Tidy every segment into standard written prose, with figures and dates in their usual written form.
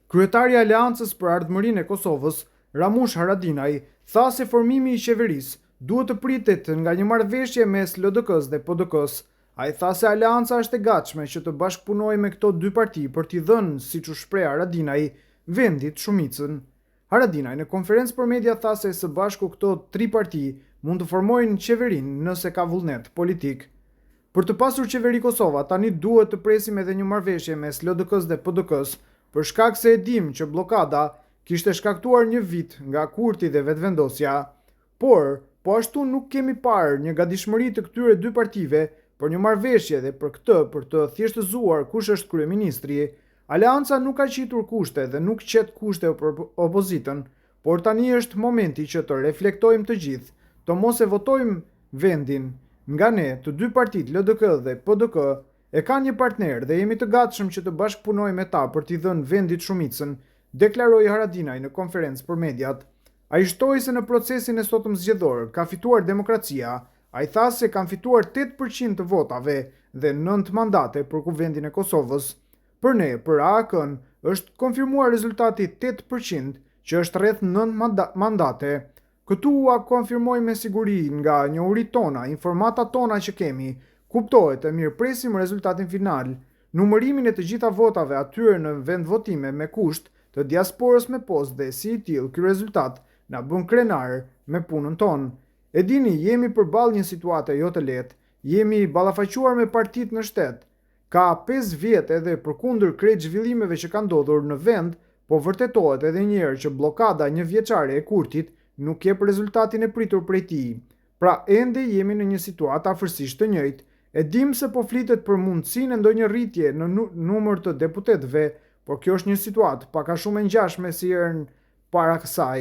Kryetari i Aleancës për Ardhmërinë e Kosovës, Ramush Haradinaj, tha se formimi i qeverisë duhet të pritet nga një marrëveshje mes LDK-s dhe PDK-s. Ai tha se Aleanca është e gatshme që të bashkëpunojë me këto dy parti për t'i dhënë, siç u shpreh Haradinaj, vendit shumicën. Haradinaj në konferencë për media tha se së bashku këto tri parti mund të formojnë qeverinë nëse ka vullnet politik. Për të pasur qeveri Kosova, tani duhet të presim edhe një marrëveshje mes LDK-s dhe PDK-s, për shkak se e dim që blokada kishte shkaktuar një vit nga kurti dhe vetvendosja, por po ashtu nuk kemi parë një gatishmëri të këtyre dy partive për një marrëveshje dhe për të thjeshtëzuar kush është kryeministri. Aleanca nuk ka qitur kushte dhe nuk qet kushte për opozitën, por tani është momenti që të reflektojmë të gjithë, të mos e votojmë vendin. Nga ne, të dy partit LDK dhe PDK e kanë një partner dhe jemi të gatshëm që të bashkëpunojmë me ta për t'i dhënë vendit shumicën, deklaroi Haradinaj në konferencë për mediat. Ai shtoi se në procesin e sotëm zgjedhor ka fituar demokracia. Ai tha se kanë fituar 8% të votave dhe 9 mandate për kuvendin e Kosovës. Për ne, për AAK-n, është konfirmuar rezultati 8%, që është rreth 9 mandate. Këtu ua konfirmoj me siguri nga njohurit tona, informatat tona që kemi, kuptohet e mirë presim rezultatin final, numërimin e të gjitha votave atyre në vend votime me kusht të diasporës me post dhe si i tillë ky rezultat na bën krenar me punën tonë. E dini, jemi përballë një situate jo të lehtë, jemi ballafaquar me partit në shtet. Ka 5 vjet edhe përkundër krejt zhvillimeve që kanë ndodhur në vend, po vërtetohet edhe një herë që blokada një vjeçare e kurtit nuk jep rezultatin e pritur prej tij. Pra ende jemi në një situatë afërsisht të njëjtë. E dim se po flitet për mundësinë e ndonjë rritje në numër të deputetëve, por kjo është një situatë pak a shumë e ngjashme si herën para kësaj.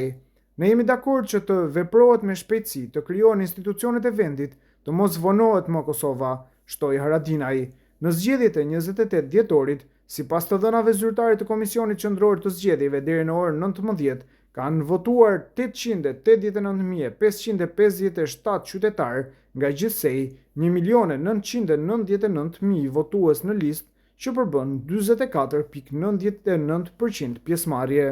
Ne jemi dakord që të veprohet me shpejtësi, të krijohen institucionet e vendit, të mos vonohet më Kosova, shtoi Haradinaj. Në zgjedhjet e 28 dhjetorit, sipas të dhënave zyrtare të Komisionit Qendror të Zgjedhjeve deri në orën 19, kanë votuar 889.557 qytetarë nga gjithsej 1.999.000 votues në listë që përbën 44.99% pjesëmarrje.